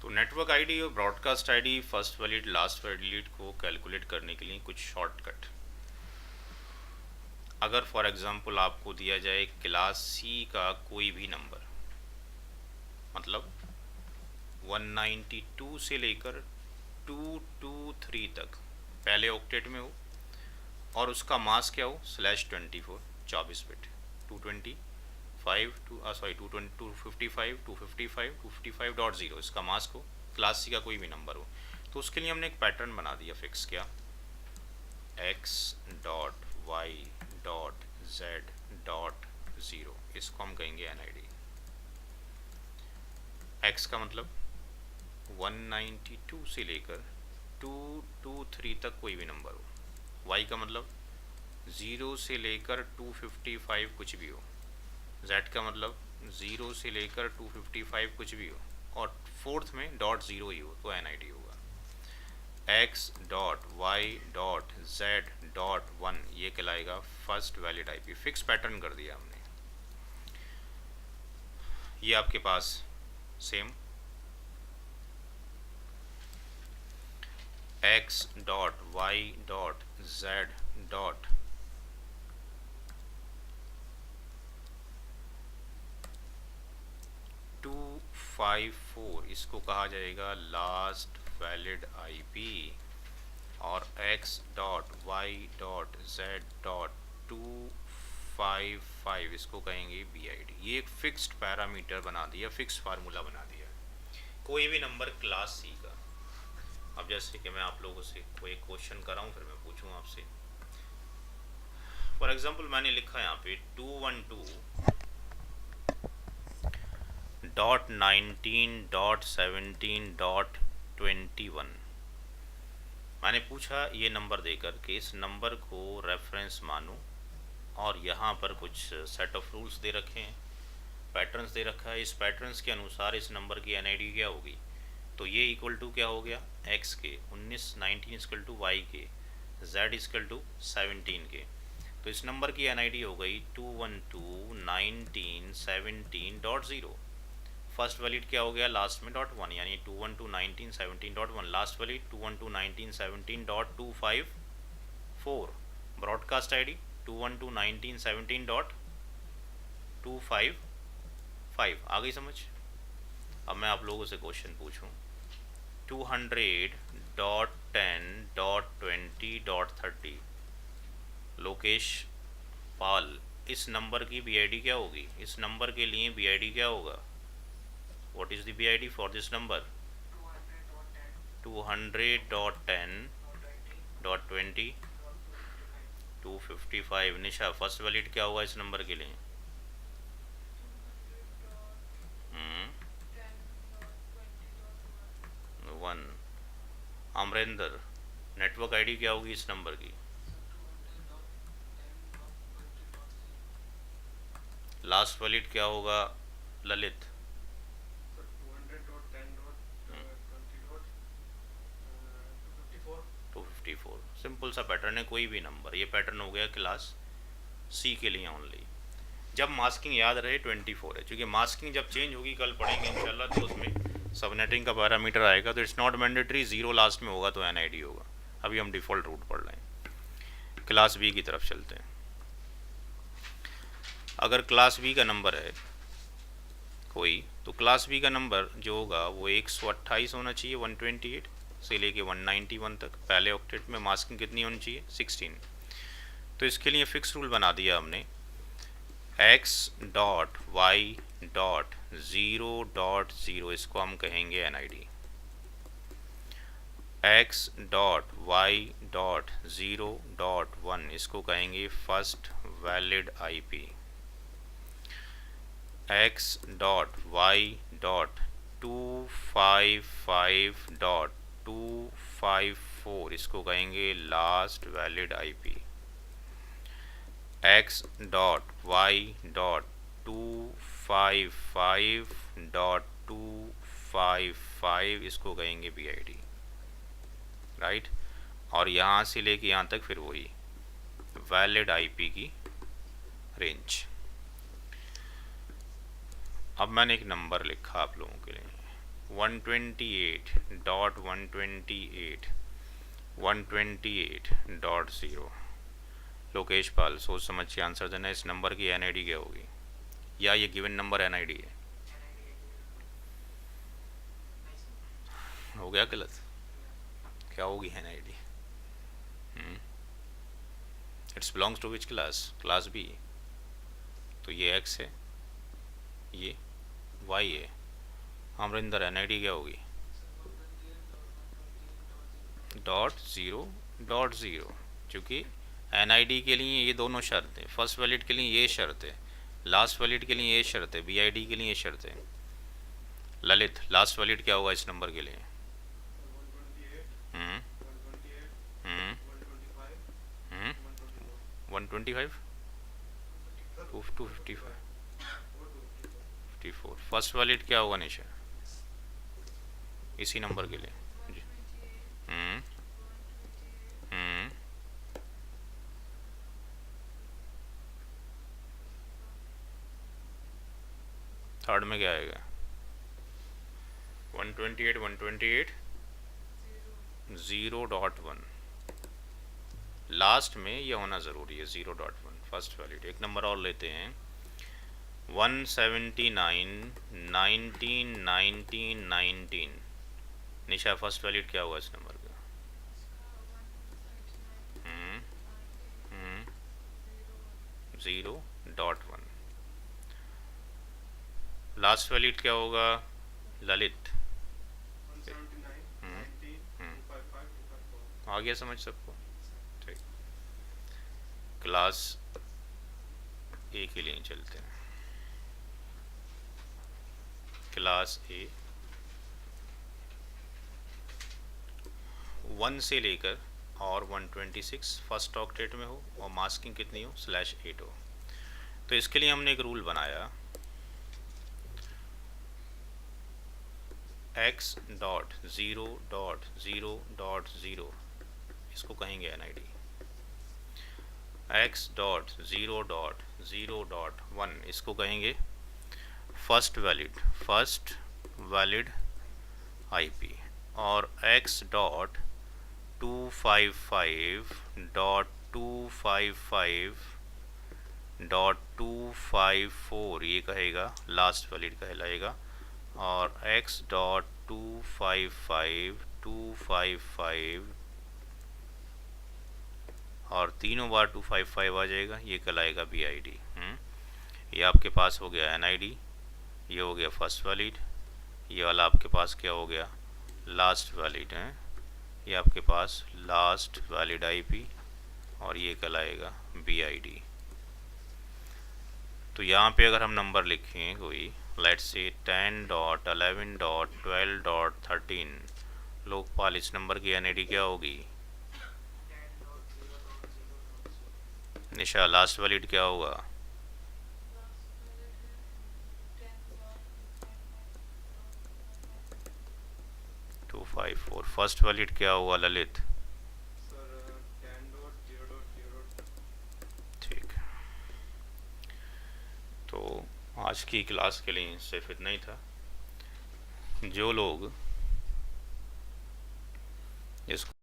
तो network ID और broadcast ID first valid last valid को कैलकुलेट करने के लिए कुछ शॉर्टकट। अगर फॉर एग्जांपल आपको दिया जाए क्लास सी का कोई भी नंबर, मतलब 192 से लेकर 223 तक पहले ऑक्टेट में हो और उसका मास क्या हो /24 24 बिट 225 255 इसका मास्क हो, क्लास सी का कोई भी नंबर हो। तो उसके लिए हमने एक पैटर्न बना दिया फिक्स, क्या x dot Y dot Z dot zero, इसको हम कहेंगे एनआईडी। x का मतलब 192 से लेकर 223 तक कोई भी नंबर हो, y का मतलब 0 से लेकर 255 कुछ भी हो, z का मतलब 0 से लेकर 255 कुछ भी हो, और फोर्थ में डॉट ज़ीरो ही हो तो एनआईडी होगा। x dot Y dot Z dot one ये कहलाएगा first valid IP. Fix pattern कर दिया हमने। ये आपके पास same x dot Y dot Z dot two 54 इसको कहा जाएगा लास्ट वैलिड आईपी, और x dot Y dot Z dot 255 इसको कहेंगे बीआईडी। ये एक फिक्स्ड पैरामीटर बना दिया, फिक्स फार्मूला बना दिया कोई भी नंबर क्लास सी का। अब जैसे कि मैं आप लोगों से कोई क्वेश्चन कर रहा हूँ, फिर मैं पूछूँ आपसे। फॉर एग्जांपल मैंने लिखा यहाँ पे 212.19.17.21। मैंने पूछा ये नंबर देकर कि इस नंबर को रेफरेंस मानो, और यहाँ पर कुछ सेट ऑफ रूल्स दे रखे हैं, पैटर्न्स दे रखा है। इस पैटर्न्स के अनुसार इस नंबर की एनआईडी क्या होगी, तो ये इक्वल टू क्या हो गया x के 19 19 इक्वल टू y के, z इक्वल टू 17 के। तो इस नंबर की एनआईडी हो गई 212.19.17.0। फर्स्ट वैलिड क्या हो गया लास्ट में डॉट वन, यानी 212.19.17.1। Last valid 212.19.17.254। Broadcast ID 212.19.17.255। आ गई समझ। अब मैं आप लोगों से क्वेश्चन पूछूं 200.10.20.30 लोकेश पाल, इस नंबर की बीआईडी क्या होगी, इस नंबर के लिए बीआईडी क्या होगा, what is the BID for this number 200.10.20 255। Nisha first valid क्या होगा इस नंबर के लिए, वन। अमरेंद्र नेटवर्क आईडी क्या होगी इस नंबर की, लास्ट वैलिड क्या होगा ललित, 254। सिंपल सा पैटर्न है, कोई भी नंबर। ये पैटर्न हो गया क्लास सी के लिए ओनली। जब मास्किंग याद रहे 24 है, क्योंकि मास्किंग जब चेंज होगी कल पढ़ेंगे इंशाल्लाह, तो उसमें सबनेटिंग का पैरामीटर आएगा, तो it's not mandatory zero last में होगा तो एनआईडी होगा। अभी हम डिफ़ॉल्ट रूट पढ़ रहे हैं। क्लास बी की तरफ चलते हैं। अगर क्लास बी का नंबर है कोई, तो क्लास बी का नंबर जो होगा वो 128 होना चाहिए 128 से लेके 191 तक। पहले ऑक्टेट में मास्किंग कितनी होनी चाहिए 16। तो इसके लिए फिक्स रूल बना दिया हमने, x dot Y dot zero dot zero इसको हम कहेंगे NID. x dot Y dot zero dot one इसको कहेंगे first valid IP. x dot Y dot 255.254 इसको कहेंगे last valid IP. x dot Y dot 255.255 इसको कहेंगे बीआईडी, राइट। और यहाँ से लेके यहाँ तक फिर वही वैलिड आईपी की रेंज। अब मैंने एक नंबर लिखा आप लोगों के लिए 128.128.128.0। लोकेश पाल, सोच समझ के आंसर देना। इस नंबर की एनआईडी क्या होगी, या ये गिवन नंबर एनआईडी है? हो गया गलत? क्या होगी NID? It's belongs to which class? Class B. तो ये एक्स है, ये वाई है। अमरिंदर, एनआईडी क्या होगी? .0.0, क्योंकि एनआईडी के लिए ये दोनों शर्त है। फर्स्ट वैलिड के लिए ये शर्त है, लास्ट वैलिड के लिए ये शर्त है, बीआईडी के लिए ये शर्त है। ललित, लास्ट वैलिड क्या होगा इस नंबर के लिए? 125, 255, 54। फर्स्ट वैलिड क्या होगा निशा इसी नंबर के लिए? जी। थर्ड में क्या आएगा? 128 0.1। लास्ट में ये होना ज़रूरी है 0.1 फर्स्ट वैलिड। एक नंबर और लेते हैं, 179 19 19 19। निशा, फर्स्ट वैलिड क्या हुआ इस नंबर का? 0.1। लास्ट वैलिड क्या होगा ललित? आ गया समझ सबको? ठीक, क्लास ए के लिए चलते हैं। क्लास ए 1 से लेकर और 126 फर्स्ट ऑक्टेट में हो और मास्किंग कितनी हो /8 हो। तो इसके लिए हमने एक रूल बनाया, x.0.0.0, इसको कहेंगे एनआईडी। x.0.0.1 इसको कहेंगे फर्स्ट वैलिड आईपी। और x.255.255.254 ये कहेगा लास्ट वैलिड कहलाएगा। और x.255.255 और तीनों बार 255 आ जाएगा, ये कहलाएगा बीआईडी। ये आपके पास हो गया एनआईडी, ये हो गया फर्स्ट वैलिड, ये वाला आपके पास क्या हो गया लास्ट वैलिड है, ये आपके पास लास्ट वैलिड आईपी, और ये कहलाएगा बीआईडी। तो यहाँ पे अगर हम नंबर लिखें कोई, लेट्स से 10.11.12.13, लोकपाल, इस नंबर की एनआईडी क्या होगी? निशा, लास्ट वैलिड क्या होगा? टू 54। फर्स्ट वैलिड क्या हुआ ललित? ठीक, तो आज की क्लास के लिए सिर्फ इतना ही था। जो लोग इसको